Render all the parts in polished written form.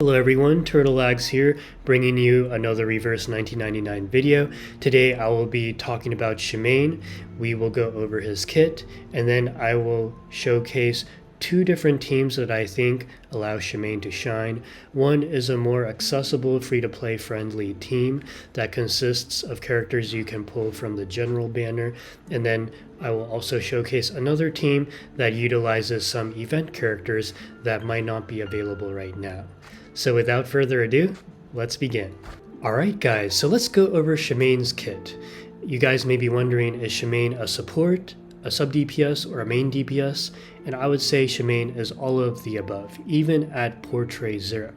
Hello everyone, TurtleLags here, bringing you another Reverse 1999 video. Today I will be talking about Shamane. We will go over his kit, and then I will showcase two different teams that I think allow Shamane to shine. One is a more accessible, free-to-play friendly team that consists of characters you can pull from the general banner, and then I will also showcase another team that utilizes some event characters that might not be available right now. So without further ado, let's begin. Alright guys, so let's go over Shamane's kit. You guys may be wondering, is Shamane a support, a sub DPS, or a main DPS? And I would say Shamane is all of the above, even at Portrait 0.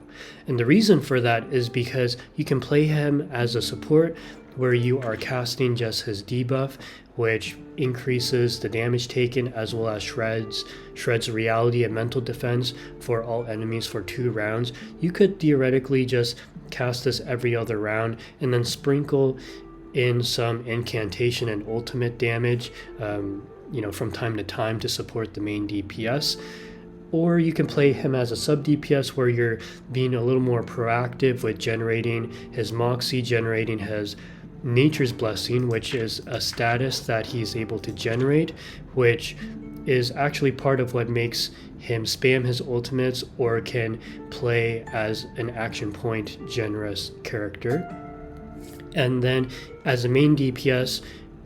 And the reason for that is because you can play him as a support where you are casting just his debuff, which increases the damage taken as well as shreds reality and mental defense for all enemies for 2 rounds. You could theoretically just cast this every other round and then sprinkle in some incantation and ultimate damage from time to time to support the main DPS. Or you can play him as a sub DPS where you're being a little more proactive with generating his Moxie, generating his Nature's Blessing, which is a status that he's able to generate, which is actually part of what makes him spam his ultimates or can play as an action point generous character. And then as a main DPS,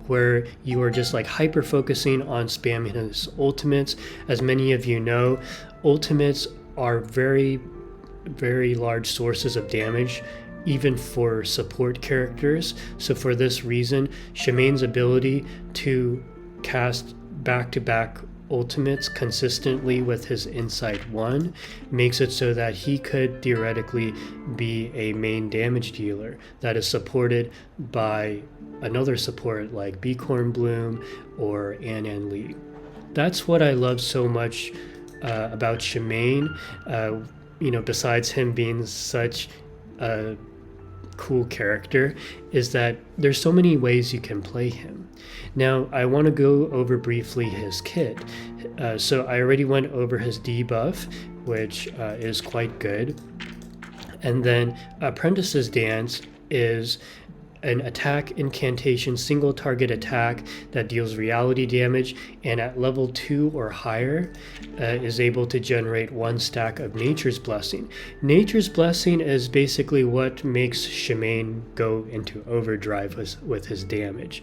where you are just like hyper focusing on spamming his ultimates. As many of you know, ultimates are very, very large sources of damage, even for support characters. So for this reason, Shamane's ability to cast back-to-back ultimates consistently with his Insight 1 makes it so that he could theoretically be a main damage dealer that is supported by another support like Beacorn Bloom or Anan Lee. That's what I love so much about Shamane, besides him being such a cool character, is that there's so many ways you can play him. Now I want to go over briefly his kit. So I already went over his debuff, which is quite good. And then Apprentice's Dance is an attack incantation, single target attack that deals reality damage, and at level 2 or higher is able to generate 1 stack of Nature's Blessing. Nature's Blessing is basically what makes Shamane go into overdrive with his damage.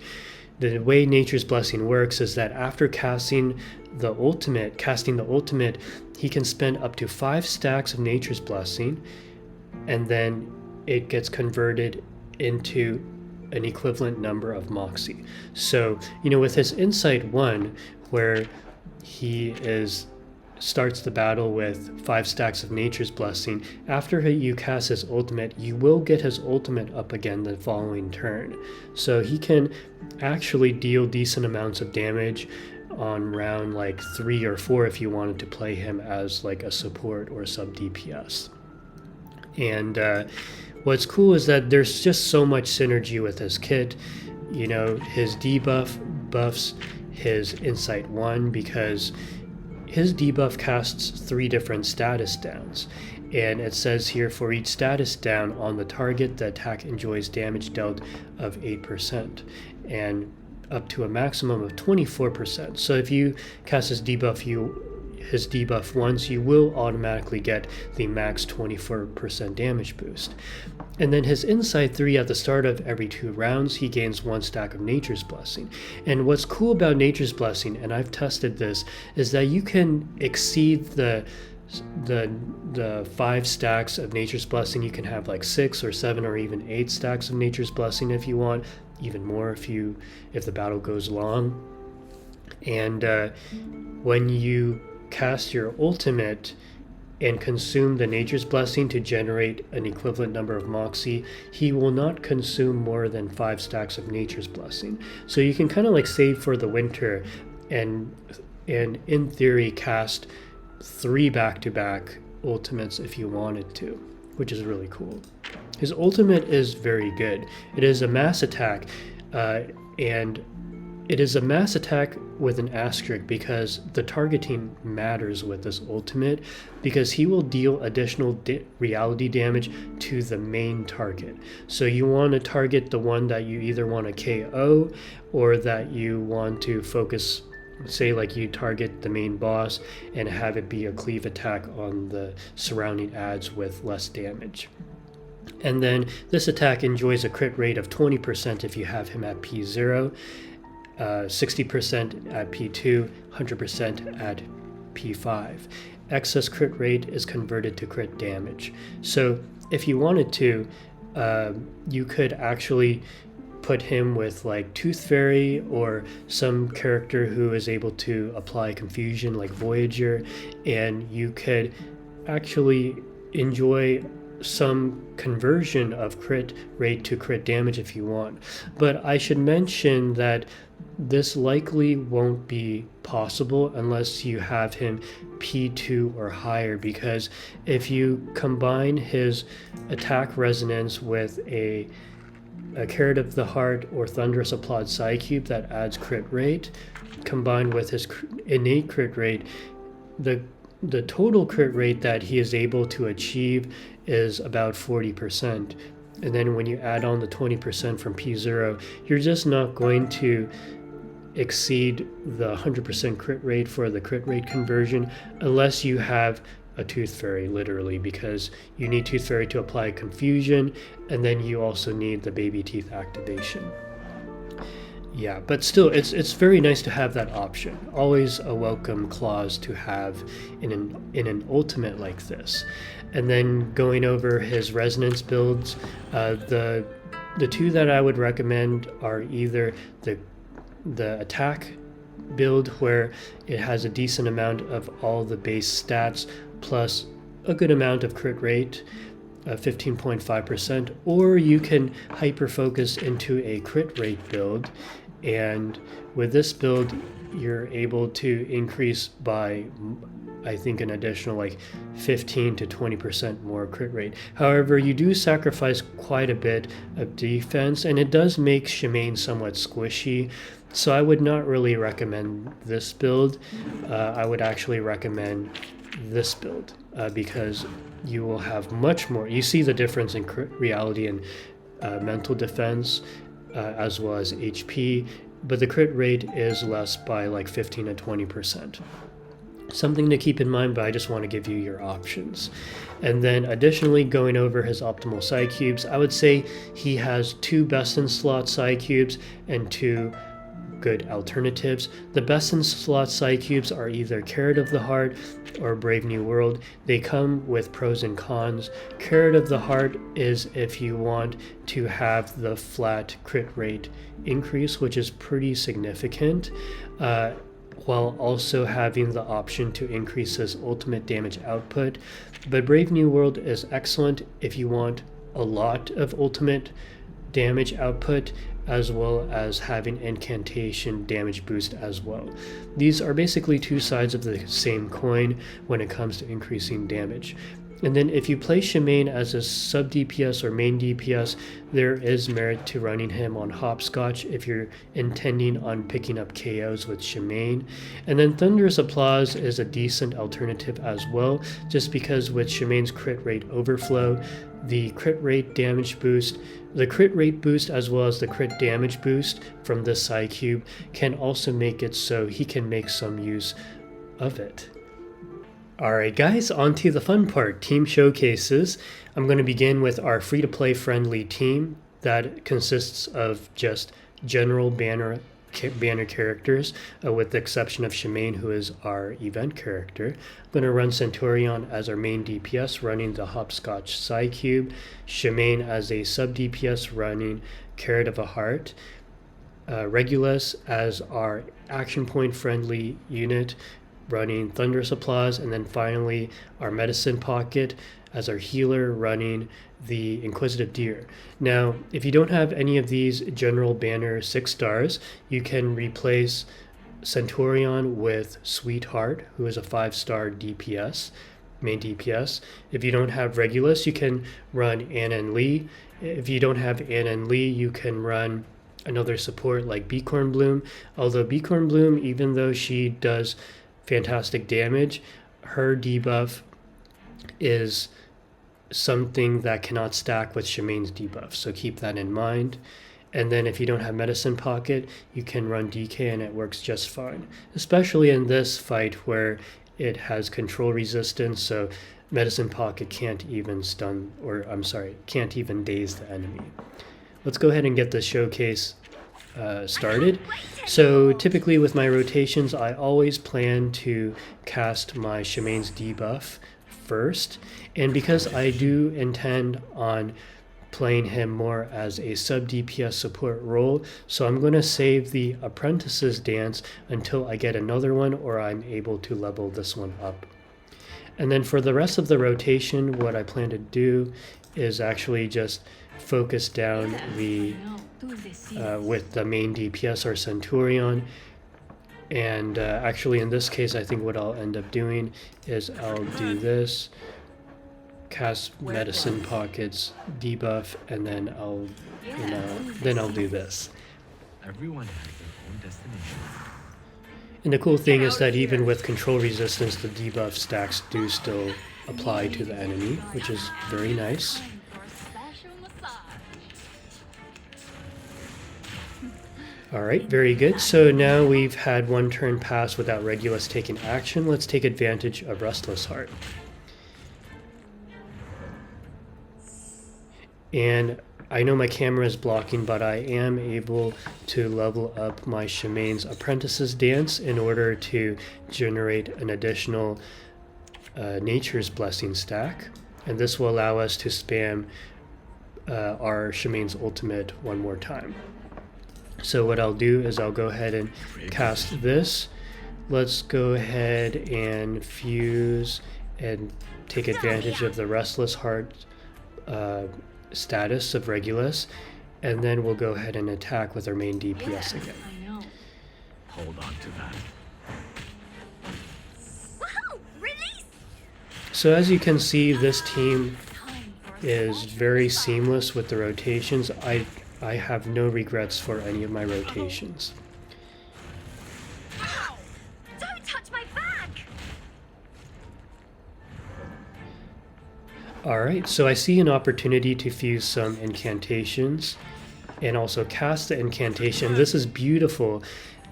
The way Nature's Blessing works is that after casting the ultimate, he can spend up to 5 stacks of Nature's Blessing, and then it gets converted into an equivalent number of Moxie. So, with his Insight 1, where he starts the battle with 5 stacks of Nature's Blessing, after you cast his ultimate, you will get his ultimate up again the following turn. So he can actually deal decent amounts of damage on round like 3 or 4 if you wanted to play him as like a support or sub DPS. And what's cool is that there's just so much synergy with his kit. His debuff buffs his Insight 1 because his debuff casts 3 different status downs. And it says here, for each status down on the target, the attack enjoys damage dealt of 8% and up to a maximum of 24%. So if you cast his debuff once, you will automatically get the max 24% damage boost. And then his Insight 3, at the start of every 2 rounds, he gains 1 stack of Nature's Blessing. And what's cool about Nature's Blessing, and I've tested this, is that you can exceed the 5 stacks of Nature's Blessing. You can have like 6 or 7 or even 8 stacks of Nature's Blessing if you want, even more if the battle goes long. And when you cast your ultimate and consume the Nature's Blessing to generate an equivalent number of Moxie, he will not consume more than 5 stacks of Nature's Blessing. So you can kind of like save for the winter and in theory cast 3 back-to-back ultimates if you wanted to, which is really cool. His ultimate is very good. It is a mass attack, and it is a mass attack with an asterisk because the targeting matters with this ultimate, because he will deal additional reality damage to the main target. So you want to target the one that you either want to KO or that you want to focus. Say like you target the main boss and have it be a cleave attack on the surrounding adds with less damage. And then this attack enjoys a crit rate of 20% if you have him at P0, 60% at P2, 100% at P5. Excess crit rate is converted to crit damage. So if you wanted to, you could actually put him with like Tooth Fairy or some character who is able to apply confusion like Voyager, and you could actually enjoy some conversion of crit rate to crit damage if you want. But I should mention that this likely won't be possible unless you have him P2 or higher, because if you combine his attack resonance with a Carrot of the Heart or Thunderous Applaud Psycube that adds crit rate, combined with his innate crit rate, the total crit rate that he is able to achieve is about 40%. And then when you add on the 20% from P0, you're just not going to exceed the 100% crit rate for the crit rate conversion unless you have a Tooth Fairy, literally, because you need Tooth Fairy to apply confusion, and then you also need the baby teeth activation. Yeah, but still, it's very nice to have that option. Always a welcome clause to have in an ultimate like this. And then going over his resonance builds, the two that I would recommend are either the attack build, where it has a decent amount of all the base stats plus a good amount of crit rate, 15.5%, or you can hyper focus into a crit rate build, and with this build you're able to increase by, I think, an additional like 15 to 20% more crit rate. However, you do sacrifice quite a bit of defense, and it does make Shamane somewhat squishy. So I would not really recommend this build. I would actually recommend this build because you will have much more. You see the difference in reality and mental defense as well as HP, but the crit rate is less by like 15 to 20%. Something to keep in mind, but I just want to give you your options. And then additionally, going over his optimal Psychubes, I would say he has 2 best in slot Psychubes and 2 good alternatives. The best in slot Psychubes are either Carrot of the Heart or Brave New World. They come with pros and cons. Carrot of the Heart is if you want to have the flat crit rate increase, which is pretty significant, while also having the option to increase his ultimate damage output. But Brave New World is excellent if you want a lot of ultimate damage output, as well as having incantation damage boost as well. These are basically 2 sides of the same coin when it comes to increasing damage. And then if you play Shamane as a sub DPS or main DPS, there is merit to running him on Hopscotch if you're intending on picking up KOs with Shamane. And then Thunderous Applause is a decent alternative as well, just because with Shamane's crit rate overflow, the crit rate damage boost, the crit rate boost as well as the crit damage boost from this Psycube can also make it so he can make some use of it. Alright guys, on to the fun part, team showcases. I'm going to begin with our free-to-play friendly team that consists of just general banner characters, with the exception of Shamane, who is our event character. I'm going to run Centurion as our main DPS, running the Hopscotch Psycube, Shamane as a sub DPS running Carrot of a Heart, Regulus as our action point friendly unit running Thunderous Applause, and then finally our Medicine Pocket as our healer running the Inquisitive Deer. Now, if you don't have any of these general banner 6 stars, you can replace Centurion with Sweetheart, who is a 5-star DPS, main DPS. If you don't have Regulus, you can run Anna and Lee. If you don't have Anna and Lee, you can run another support like Beacorn Bloom. Although Beacorn Bloom, even though she does fantastic damage, her debuff is something that cannot stack with Shamane's debuff, so keep that in mind. And then if you don't have Medicine Pocket, you can run DK and it works just fine, especially in this fight where it has control resistance, so Medicine Pocket can't even stun, or I'm sorry, can't even daze the enemy. Let's go ahead and get the showcase started. So typically with my rotations, I always plan to cast my Shamane's debuff first, and because I do intend on playing him more as a sub DPS support role, so I'm going to save the Apprentice's Dance until I get another one or I'm able to level this one up. And then for the rest of the rotation, what I plan to do is actually just focus down the with the main DPS or Centurion. And actually in this case, I think what I'll end up doing is I'll do this, cast Medicine Pockets, debuff, and then I'll do this. Everyone has their own destination. And the cool thing is that even with control resistance, the debuff stacks do still apply to the enemy, which is very nice. Alright, very good. So now we've had one turn pass without Regulus taking action. Let's take advantage of Restless Heart. And I know my camera is blocking, but I am able to level up my Shamane's Apprentice's Dance in order to generate an additional Nature's Blessing stack. And this will allow us to spam our Shamane's ultimate one more time. So what I'll do is I'll go ahead and cast this. Let's go ahead and fuse and take advantage of the Restless Heart status of Regulus, and then we'll go ahead and attack with our main DPS again. Hold on to that. So as you can see, this team is very seamless with the rotations. I have no regrets for any of my rotations. Ow! Don't touch my back! Alright, so I see an opportunity to fuse some incantations and also cast the incantation. This is beautiful.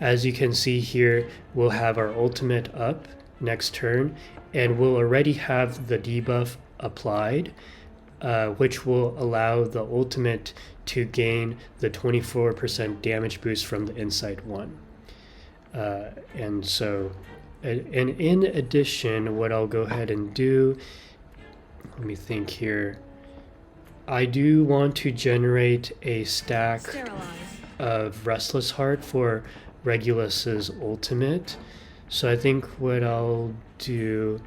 As you can see here, we'll have our ultimate up next turn, and we'll already have the debuff applied, which will allow the ultimate to gain the 24% damage boost from the Insight 1. And in addition, what I'll go ahead and do, let me think here, I do want to generate a stack of Restless Heart for Regulus's ultimate. So I think what I'll do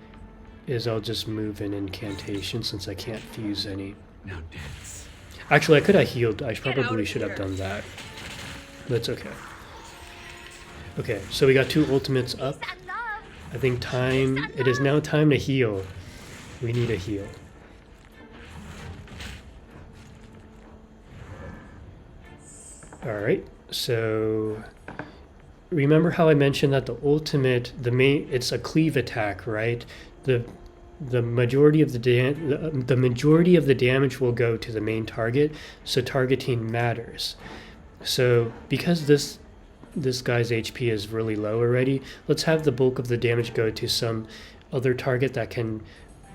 is I'll just move an incantation since I can't fuse any. Now dance. Actually, I could have healed. I probably should have done that. That's okay. Okay, so we got 2 ultimates up. I think it is now time to heal. We need a heal. Alright, so remember how I mentioned that the ultimate, it's a cleave attack, right? The majority of the majority of the damage will go to the main target, so targeting matters. So because this guy's HP is really low already, let's have the bulk of the damage go to some other target that can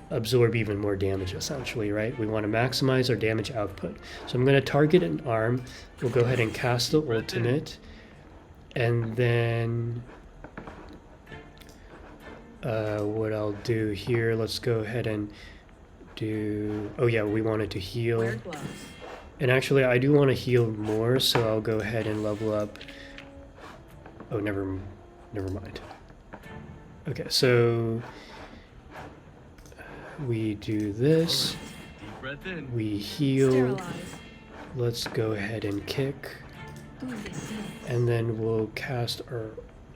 absorb even more damage, essentially, right? We want to maximize our damage output. So I'm going to target an arm. We'll go ahead and cast the ultimate, and then what I'll do here, let's go ahead and do, oh yeah, we wanted to heal. And actually, I do want to heal more, so I'll go ahead and level up. Oh, never mind. Okay, so we do this. We heal. Let's go ahead and kick. And then we'll cast our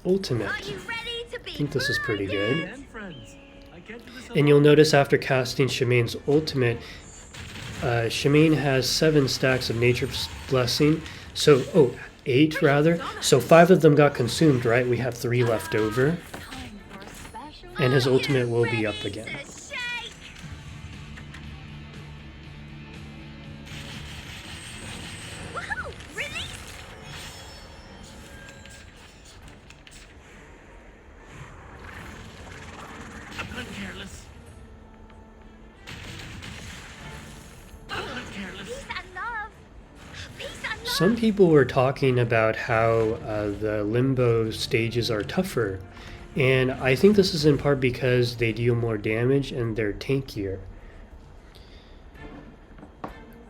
ultimate. I think this is pretty good. And you'll notice after casting Shamane's ultimate, Shamane has 7 stacks of Nature's Blessing. So, 8 rather. So 5 of them got consumed, right? We have 3 left over. Time for a special. And his ultimate will be up again. To shake. Woohoo! Release. I'm not careless. I'm not careless. Peace and love. Peace and love. Some people were talking about how the limbo stages are tougher. And I think this is in part because they deal more damage and they're tankier.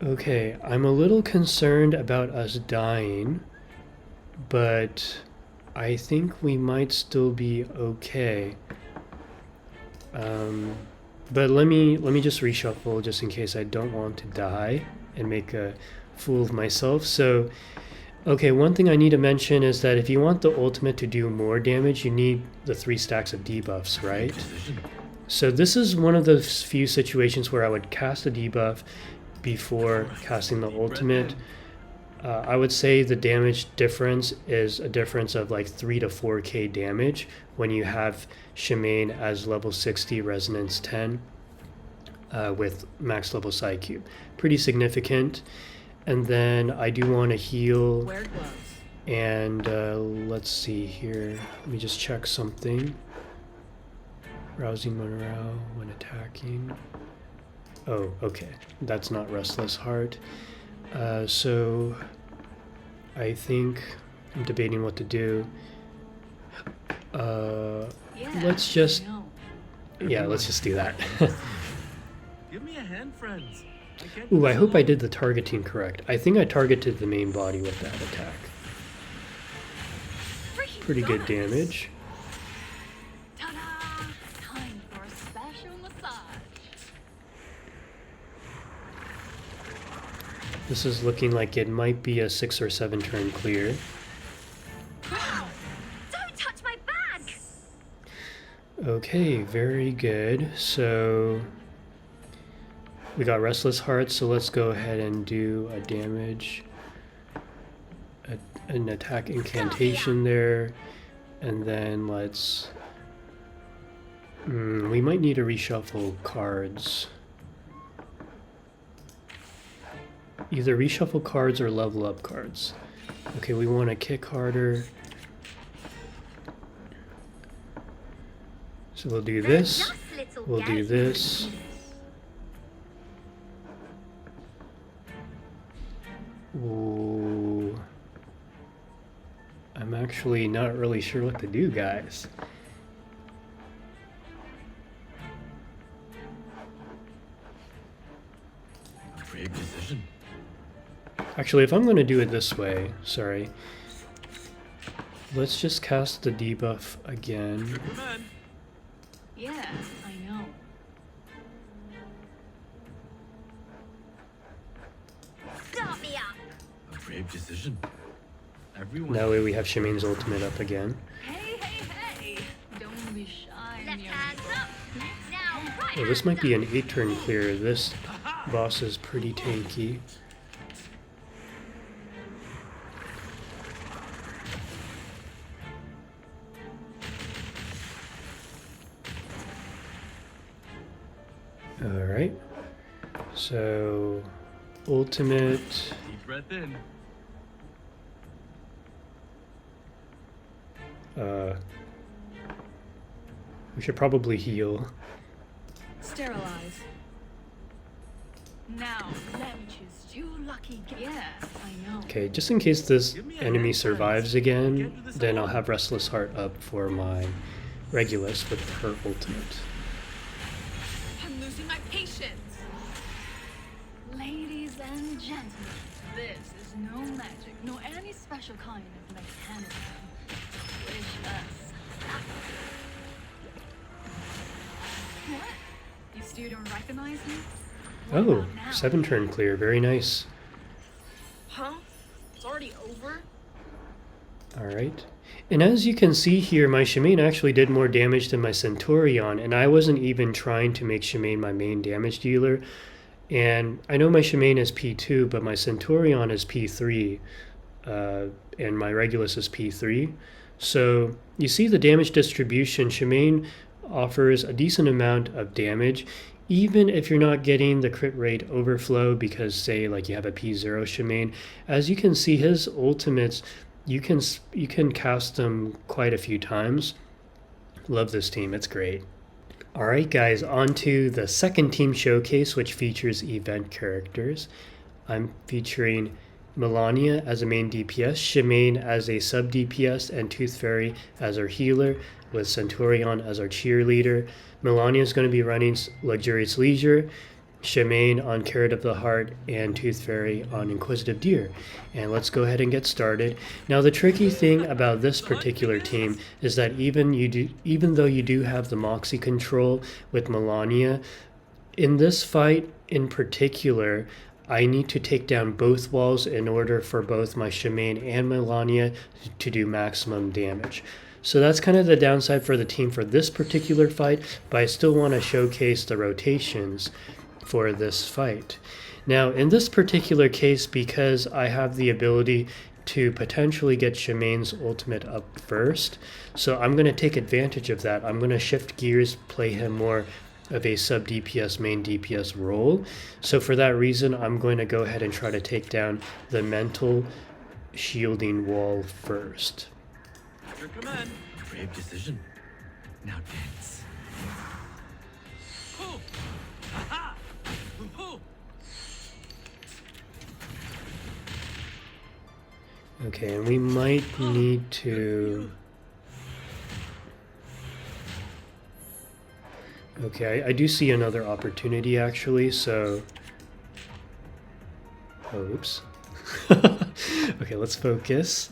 Okay, I'm a little concerned about us dying, but I think we might still be okay. But let me just reshuffle just in case I don't want to die and make a fool of myself. So, okay, one thing I need to mention is that if you want the ultimate to do more damage, you need the 3 stacks of debuffs, right? So this is one of the few situations where I would cast a debuff before casting the ultimate. I would say the damage difference is a difference of like 3 to 4k damage when you have Shamane as level 60 resonance 10 with max level Psychube. Pretty significant. And then I do want to heal. Wear gloves. And let's see here. Let me just check something. Rousing morale when attacking. Oh, okay. That's not Restless Heart. So I think I'm debating what to do. Let's just... Yeah, let's just do that. Give me a hand, friends. can't Ooh, I do hope I so did the targeting correct. I think I targeted the main body with that attack. Pretty good damage. Ta-da! Time for a special massage. This is looking like it might be a 6 or 7 turn clear. Don't touch my bag! Okay, very good. So we got Restless Heart, so let's go ahead and do a damage, an attack incantation there, and then let's... we might need to reshuffle cards. Either reshuffle cards or level up cards. Okay, we want to kick harder. So we'll do this. We'll do this. Ooh. I'm actually not really sure what to do, guys. Brave decision. Actually, if I'm going to do it this way, sorry. Let's just cast the debuff again. Man, Yeah, I know. Start me up! a brave decision. Everyone. That way we have Shamane's ultimate up again. Hey, hey, hey! Don't be shy, Left near hands people. up! Now, right Well, this hands might be up. an 8 turn clear. This boss is pretty tanky. Alright. So, ultimate. Deep breath in. We should probably heal. Sterilize. Now, let me choose you lucky guess. Yeah, I know. Okay, just in case this enemy survives again, then I'll have Restless Heart up for my Regulus with her ultimate. I'm losing my patience. Ladies and gentlemen, this is no magic, nor any special kind of mechanism. Wish us luck. What? You still don't recognize me? What Oh, about now? 7 turn clear, very nice. Huh? It's already over? Alright. And as you can see here, my Shamane actually did more damage than my Centurion, and I wasn't even trying to make Shamane my main damage dealer. And I know my Shamane is P2, but my Centurion is P3. and my Regulus is P3. So you see the damage distribution. Shamane offers a decent amount of damage, even if you're not getting the crit rate overflow, because say like you have a P0 Shamane. As you can see, his ultimates, you can cast them quite a few times. Love this team, it's great. Alright guys, on to the second team showcase, which features event characters. I'm featuring Melania as a main DPS, Shamane as a sub DPS, and Tooth Fairy as our healer, with Centurion as our cheerleader. Melania is going to be running Luxurious Leisure, Shamane on Carrot of the Heart, and Tooth Fairy on Inquisitive Deer. And let's go ahead and get started. Now the tricky thing about this particular team is that even though you do have the Moxie control with Melania, in this fight in particular, I need to take down both walls in order for both my Shamane and Melania to do maximum damage. So that's kind of the downside for the team for this particular fight, but I still want to showcase the rotations for this fight. Now in this particular case, because I have the ability to potentially get Shamane's ultimate up first, so I'm going to take advantage of that. I'm going to shift gears, play him more of a sub DPS main DPS role. So for that reason, I'm going to go ahead and try to take down the mental shielding wall first. Your command. Brave decision. Now dance. Hoo! Ha-ha! Hoo-hoo! Okay, and we might need to... Okay, I do see another opportunity actually, so... Oh, oops. Okay, let's focus.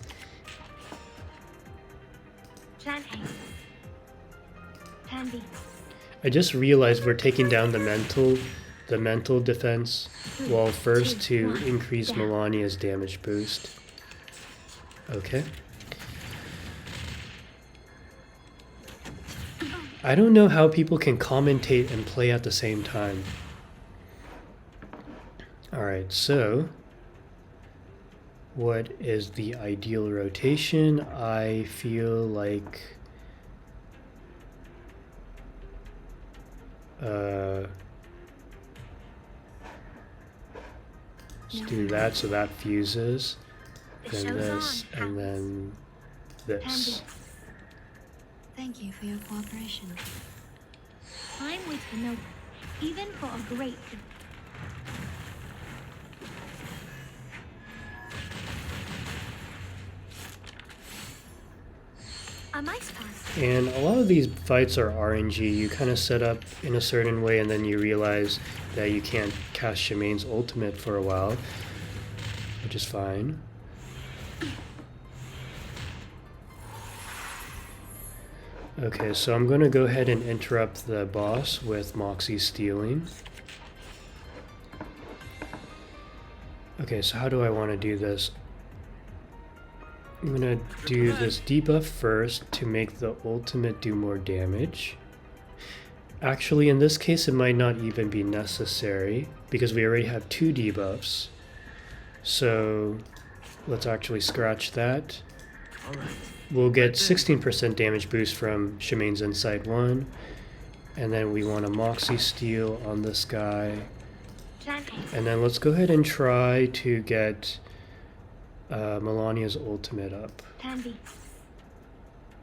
Plan A. Plan B. I just realized we're taking down the mental defense wall first to increase Melania's damage boost. Okay. I don't know how people can commentate and play at the same time. Alright, so what is the ideal rotation? I feel like let's do that so that fuses, then this, and then this. Thank you for your cooperation. Time waits for no one, even for a great. Am I supposed? And a lot of these fights are RNG. You kind of set up in a certain way and then you realize that you can't cast Shamane's ultimate for a while, which is fine. Okay, so I'm going to go ahead and interrupt the boss with Moxie stealing. Okay, so how do I want to do this? I'm going to do this debuff first to make the ultimate do more damage. Actually, in this case, it might not even be necessary because we already have 2 debuffs. So let's actually scratch that. All right. We'll get 16% damage boost from Shamane's Insight 1. And then we want a Moxie steal on this guy. Plan A. And then let's go ahead and try to get Melania's ultimate up. Plan B.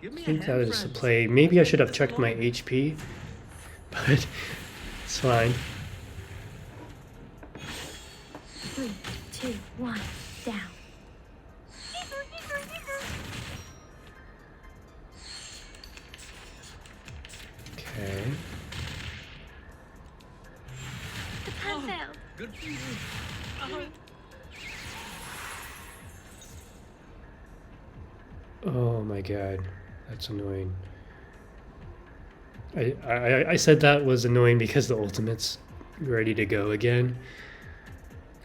Give me I think a that hand, is the friends. play. Maybe I should have checked my HP, but it's fine. 3, 2, 1, down. Okay. The plan failed. Good for you. Oh my god, that's annoying. I said that was annoying because the ultimate's ready to go again.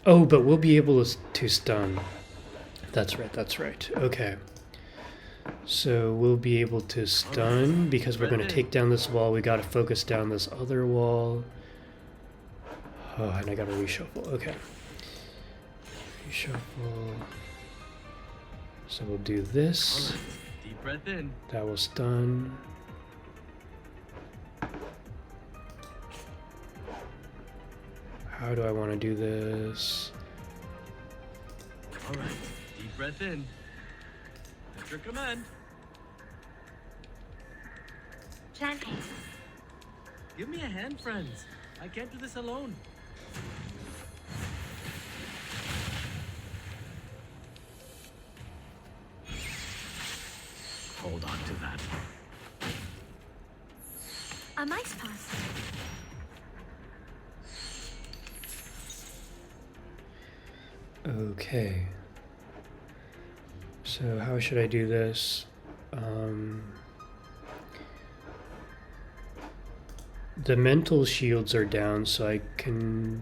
Oh, but we'll be able to stun. That's right, that's right. Okay. So we'll be able to stun because we're going to take down this wall. We got to focus down this other wall. Oh, and I got to reshuffle. Okay. Reshuffle. So we'll do this. Alright, deep breath in. That will stun. How do I want to do this? Alright, deep breath in. At your command. Plan A. Give me a hand, friends. I can't do this alone. Hold on to that. A mice pass. Okay. So how should I do this? The mental shields are down, so I can...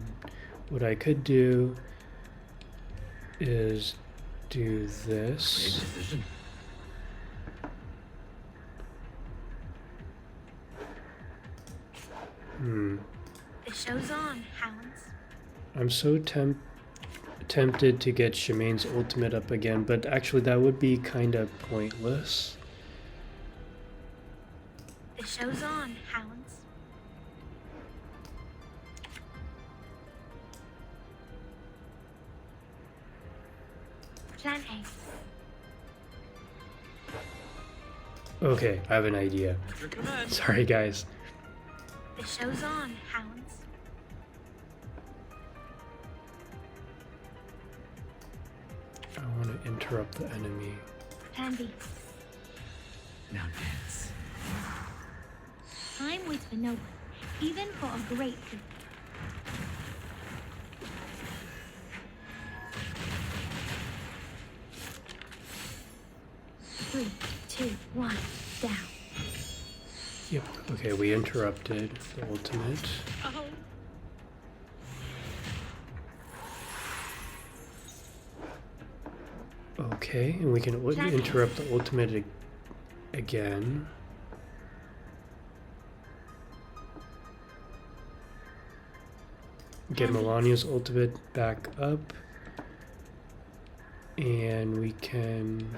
What I could do is do Great this. decision. The show's on, hounds. I'm so tempted to get Shamane's ultimate up again, but actually that would be kind of pointless. The show's on, hounds. Plan A. Okay, I have an idea. At your command. Sorry, guys. The show's on, hounds. I want to interrupt the enemy. Plan B. Now dance. Time waits for no one, even for a great good. 3, 2, 1, down. Yep. Okay, we interrupted the ultimate. Ow. Okay, and we can interrupt the ultimate again. Get Melania's ultimate back up. And we can...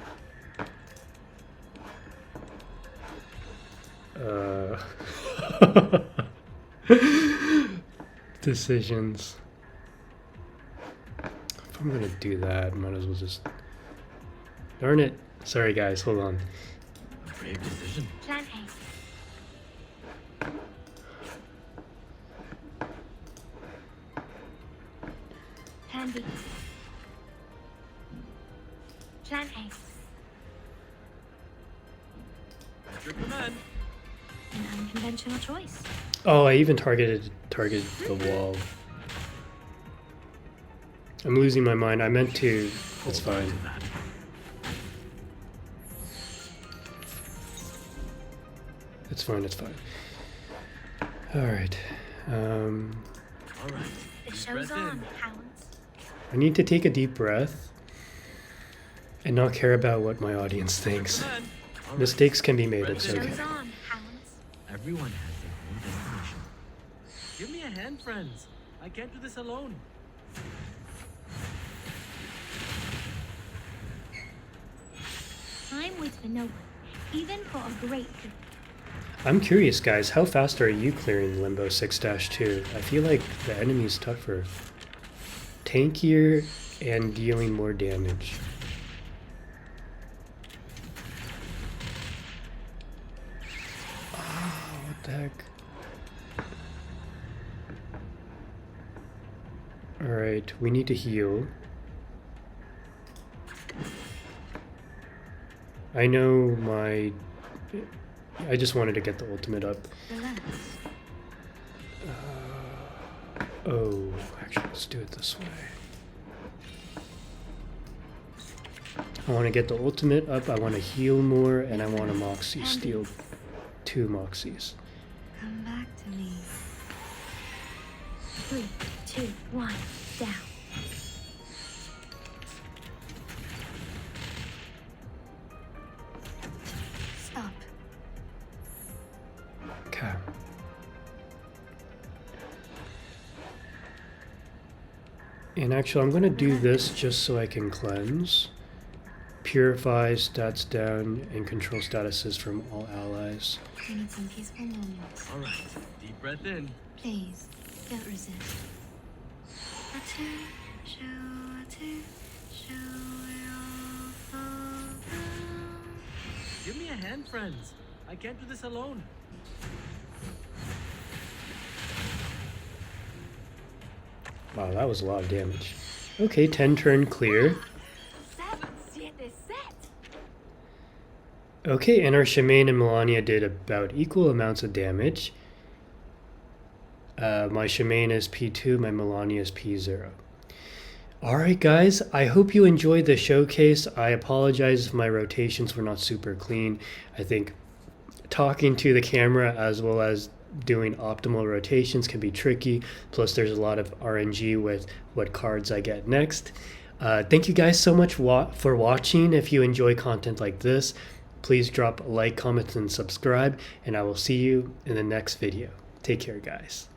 Decisions. If I'm gonna do that, might as well just... Darn it. Sorry guys, hold on. Brave decision. Plan A. Plan B. Plan A. At your command. An unconventional choice. Oh, I even targeted the wall. I'm losing my mind. I meant to... It's Hold on fine. to that. It's fine, it's fine. Alright. Alright. The Deep show's breath on, in. hounds. I need to take a deep breath and not care about what my audience thinks. Command. Alright. Mistakes can be made, Breath it's The in. okay. show's on, hounds. Everyone has their own destination. Give me a hand, friends. I can't do this alone. Time waits for no one, even for a great good. I'm curious, guys, how fast are you clearing Limbo 6-2? I feel like the enemy's tougher. Tankier and dealing more damage. Oh, what the heck? Alright, we need to heal. I know my... I just wanted to get the ultimate up. Relax. Oh, actually, let's do it this way. I want to get the ultimate up, I want to heal more, and I want to Moxie steal 2 Moxies. Come back to me. 3, 2, 1, down. Stop. Okay. And actually, I'm going to do this just so I can cleanse. Purify, stats down, and control statuses from all allies. We need some peaceful moments. All right, deep breath in. Please, don't resist. Attention, attention, Give me a hand, friends. I can't do this alone. Wow, that was a lot of damage. Okay, 10 turn clear. 7, 7, set. Okay, and our Shamane and Melania did about equal amounts of damage. My Shamane is P2, my Melania is P0. Alright guys, I hope you enjoyed the showcase. I apologize if my rotations were not super clean. I think talking to the camera as well as doing optimal rotations can be tricky. Plus there's a lot of RNG with what cards I get next. Thank you guys so much for watching. If you enjoy content like this, please drop a like, comment, and subscribe. And I will see you in the next video. Take care, guys.